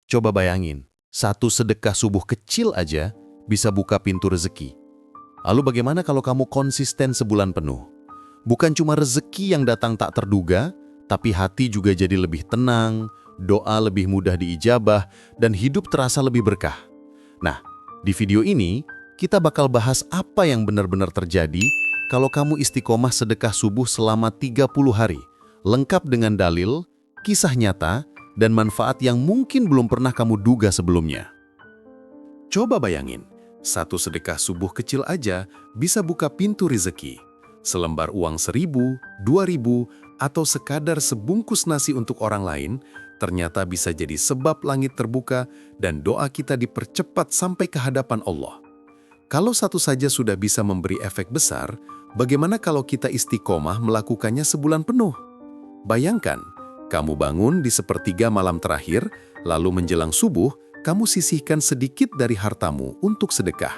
Coba bayangin, satu sedekah subuh kecil aja bisa buka pintu rezeki. Lalu bagaimana kalau kamu konsisten sebulan penuh? Bukan cuma rezeki yang datang tak terduga, tapi hati juga jadi lebih tenang, doa lebih mudah diijabah, dan hidup terasa lebih berkah. Nah, di video ini, kita bakal bahas apa yang benar-benar terjadi kalau kamu istiqomah sedekah subuh selama 30 hari, lengkap dengan dalil, kisah nyata, dan manfaat yang mungkin belum pernah kamu duga sebelumnya. Coba bayangin, satu sedekah subuh kecil aja bisa buka pintu rezeki. Selembar uang 1.000, 2.000, atau sekadar sebungkus nasi untuk orang lain, ternyata bisa jadi sebab langit terbuka dan doa kita dipercepat sampai ke hadapan Allah. Kalau satu saja sudah bisa memberi efek besar, bagaimana kalau kita istiqomah melakukannya sebulan penuh? Bayangkan, kamu bangun di sepertiga malam terakhir, lalu menjelang subuh, kamu sisihkan sedikit dari hartamu untuk sedekah.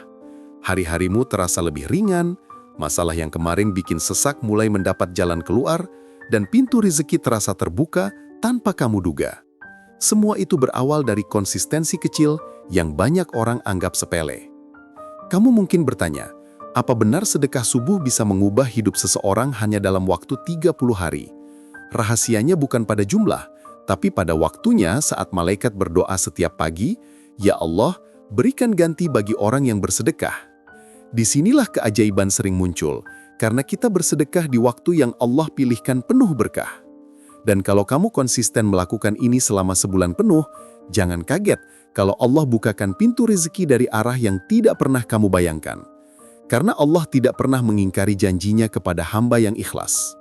Hari-harimu terasa lebih ringan, masalah yang kemarin bikin sesak mulai mendapat jalan keluar, dan pintu rezeki terasa terbuka tanpa kamu duga. Semua itu berawal dari konsistensi kecil yang banyak orang anggap sepele. Kamu mungkin bertanya, apa benar sedekah subuh bisa mengubah hidup seseorang hanya dalam waktu 30 hari? Rahasianya bukan pada jumlah, tapi pada waktunya saat malaikat berdoa setiap pagi, "Ya Allah, berikan ganti bagi orang yang bersedekah." Disinilah keajaiban sering muncul, karena kita bersedekah di waktu yang Allah pilihkan penuh berkah. Dan kalau kamu konsisten melakukan ini selama sebulan penuh, jangan kaget kalau Allah bukakan pintu rezeki dari arah yang tidak pernah kamu bayangkan. Karena Allah tidak pernah mengingkari janjinya kepada hamba yang ikhlas.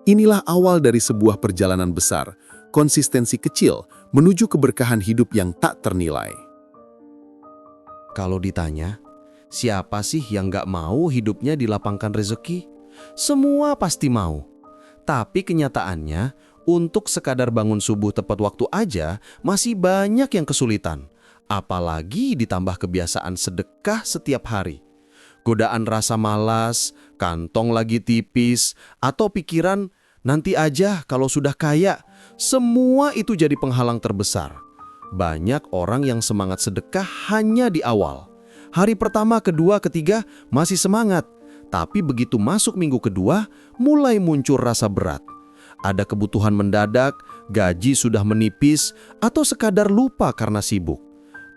Inilah awal dari sebuah perjalanan besar, konsistensi kecil menuju keberkahan hidup yang tak ternilai. Kalau ditanya, siapa sih yang gak mau hidupnya dilapangkan rezeki? Semua pasti mau. Tapi kenyataannya, untuk sekadar bangun subuh tepat waktu aja, masih banyak yang kesulitan. Apalagi ditambah kebiasaan sedekah setiap hari. Godaan rasa malas, kantong lagi tipis, atau pikiran nanti aja kalau sudah kaya, semua itu jadi penghalang terbesar. Banyak orang yang semangat sedekah hanya di awal. Hari pertama, kedua, ketiga masih semangat, tapi begitu masuk minggu kedua, mulai muncul rasa berat. Ada kebutuhan mendadak, gaji sudah menipis, atau sekadar lupa karena sibuk.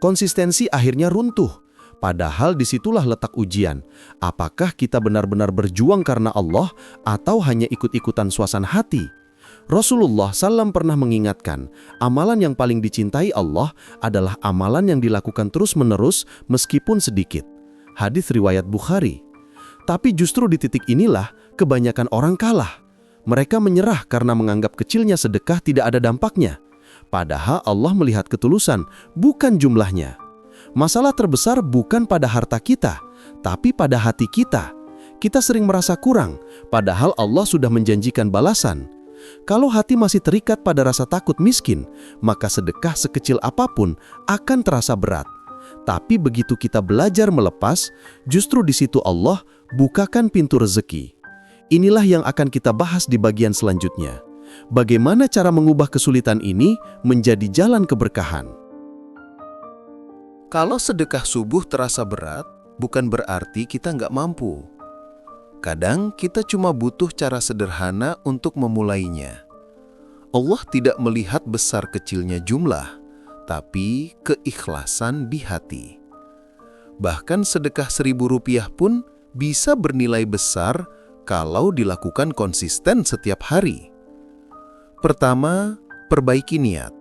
Konsistensi akhirnya runtuh. Padahal disitulah letak ujian. Apakah kita benar-benar berjuang karena Allah atau hanya ikut-ikutan suasana hati? Rasulullah SAW pernah mengingatkan, amalan yang paling dicintai Allah adalah amalan yang dilakukan terus-menerus meskipun sedikit. Hadis riwayat Bukhari. Tapi justru di titik inilah kebanyakan orang kalah. Mereka menyerah karena menganggap kecilnya sedekah tidak ada dampaknya. Padahal Allah melihat ketulusan, bukan jumlahnya. Masalah terbesar bukan pada harta kita, tapi pada hati kita. Kita sering merasa kurang, padahal Allah sudah menjanjikan balasan. Kalau hati masih terikat pada rasa takut miskin, maka sedekah sekecil apapun akan terasa berat. Tapi begitu kita belajar melepas, justru di situ Allah bukakan pintu rezeki. Inilah yang akan kita bahas di bagian selanjutnya. Bagaimana cara mengubah kesulitan ini menjadi jalan keberkahan? Kalau sedekah subuh terasa berat, bukan berarti kita nggak mampu. Kadang kita cuma butuh cara sederhana untuk memulainya. Allah tidak melihat besar kecilnya jumlah, tapi keikhlasan di hati. Bahkan sedekah Rp1.000 pun bisa bernilai besar kalau dilakukan konsisten setiap hari. Pertama, perbaiki niat.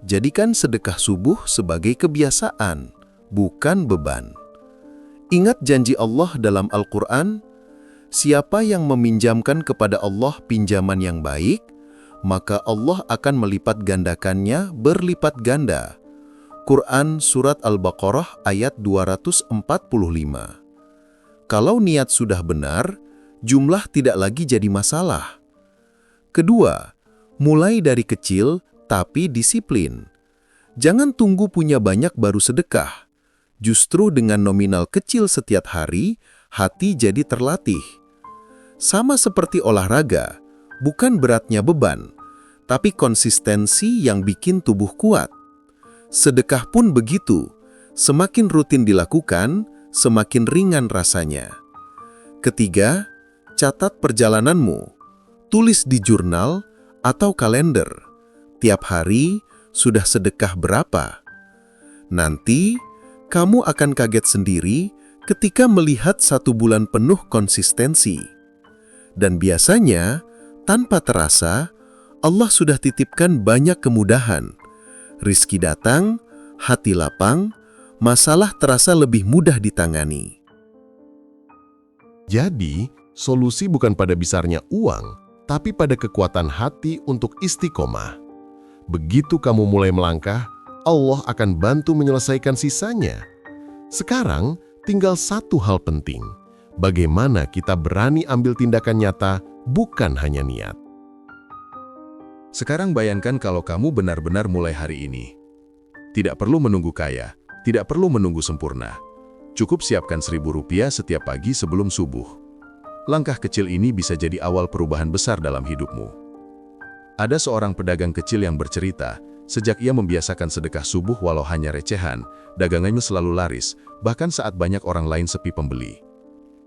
Jadikan sedekah subuh sebagai kebiasaan, bukan beban. Ingat janji Allah dalam Al-Quran, siapa yang meminjamkan kepada Allah pinjaman yang baik, maka Allah akan melipat gandakannya berlipat ganda. Quran Surat Al-Baqarah ayat 245. Kalau niat sudah benar, jumlah tidak lagi jadi masalah. Kedua, mulai dari kecil, tapi disiplin. Jangan tunggu punya banyak baru sedekah. Justru dengan nominal kecil setiap hari, hati jadi terlatih. Sama seperti olahraga, bukan beratnya beban, tapi konsistensi yang bikin tubuh kuat. Sedekah pun begitu. Semakin rutin dilakukan, semakin ringan rasanya. Ketiga, catat perjalananmu. Tulis di jurnal atau kalender. Tiap hari sudah sedekah berapa. Nanti, kamu akan kaget sendiri ketika melihat 1 bulan penuh konsistensi. Dan biasanya, tanpa terasa, Allah sudah titipkan banyak kemudahan. Rizki datang, hati lapang, masalah terasa lebih mudah ditangani. Jadi, solusi bukan pada besarnya uang, tapi pada kekuatan hati untuk istiqomah. Begitu kamu mulai melangkah, Allah akan bantu menyelesaikan sisanya. Sekarang, tinggal satu hal penting. Bagaimana kita berani ambil tindakan nyata, bukan hanya niat. Sekarang bayangkan kalau kamu benar-benar mulai hari ini. Tidak perlu menunggu kaya, tidak perlu menunggu sempurna. Cukup siapkan Rp1.000 setiap pagi sebelum subuh. Langkah kecil ini bisa jadi awal perubahan besar dalam hidupmu. Ada seorang pedagang kecil yang bercerita, sejak ia membiasakan sedekah subuh walau hanya recehan, dagangannya selalu laris, bahkan saat banyak orang lain sepi pembeli.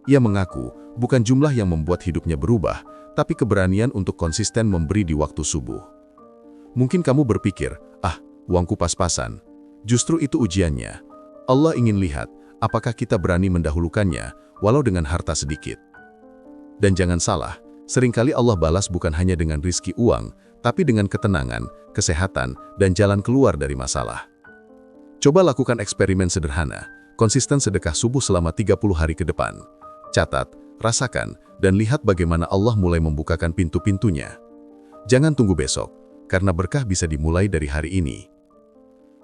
Ia mengaku, bukan jumlah yang membuat hidupnya berubah, tapi keberanian untuk konsisten memberi di waktu subuh. Mungkin kamu berpikir, uangku pas-pasan. Justru itu ujiannya. Allah ingin lihat, apakah kita berani mendahulukannya, walau dengan harta sedikit. Dan jangan salah, seringkali Allah balas bukan hanya dengan rizki uang, tapi dengan ketenangan, kesehatan, dan jalan keluar dari masalah. Coba lakukan eksperimen sederhana, konsisten sedekah subuh selama 30 hari ke depan. Catat, rasakan, dan lihat bagaimana Allah mulai membukakan pintu-pintunya. Jangan tunggu besok, karena berkah bisa dimulai dari hari ini.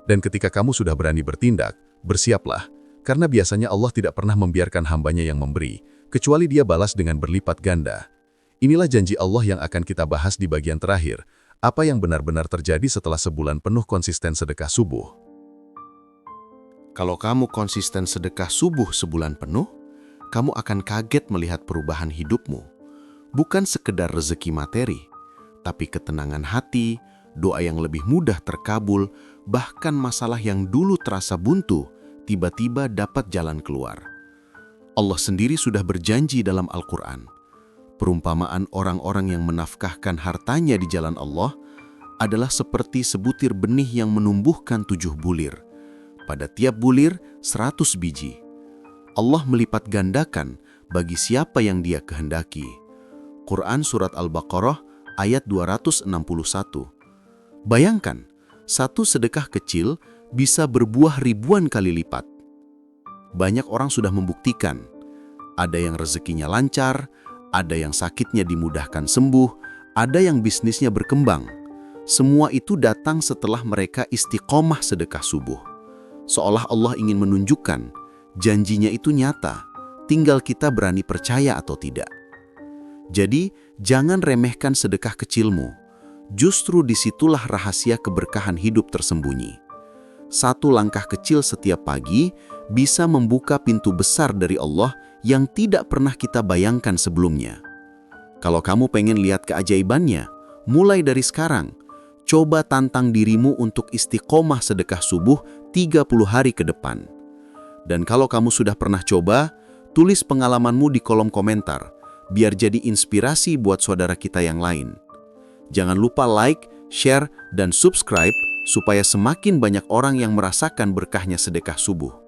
Dan ketika kamu sudah berani bertindak, bersiaplah, karena biasanya Allah tidak pernah membiarkan hambanya yang memberi, kecuali Dia balas dengan berlipat ganda. Inilah janji Allah yang akan kita bahas di bagian terakhir, apa yang benar-benar terjadi setelah sebulan penuh konsisten sedekah subuh. Kalau kamu konsisten sedekah subuh sebulan penuh, kamu akan kaget melihat perubahan hidupmu. Bukan sekedar rezeki materi, tapi ketenangan hati, doa yang lebih mudah terkabul, bahkan masalah yang dulu terasa buntu, tiba-tiba dapat jalan keluar. Allah sendiri sudah berjanji dalam Al-Quran. Perumpamaan orang-orang yang menafkahkan hartanya di jalan Allah adalah seperti sebutir benih yang menumbuhkan 7 bulir. Pada tiap bulir, 100 biji. Allah melipat gandakan bagi siapa yang Dia kehendaki. Quran Surat Al-Baqarah ayat 261. Bayangkan, satu sedekah kecil bisa berbuah ribuan kali lipat. Banyak orang sudah membuktikan. Ada yang rezekinya lancar, ada yang sakitnya dimudahkan sembuh, ada yang bisnisnya berkembang. Semua itu datang setelah mereka istiqomah sedekah subuh. Seolah Allah ingin menunjukkan, janjinya itu nyata, tinggal kita berani percaya atau tidak. Jadi, jangan remehkan sedekah kecilmu. Justru disitulah rahasia keberkahan hidup tersembunyi. Satu langkah kecil setiap pagi bisa membuka pintu besar dari Allah yang tidak pernah kita bayangkan sebelumnya. Kalau kamu pengen lihat keajaibannya, mulai dari sekarang, coba tantang dirimu untuk istiqomah sedekah subuh 30 hari ke depan. Dan kalau kamu sudah pernah coba, tulis pengalamanmu di kolom komentar, biar jadi inspirasi buat saudara kita yang lain. Jangan lupa like, share, dan subscribe supaya semakin banyak orang yang merasakan berkahnya sedekah subuh.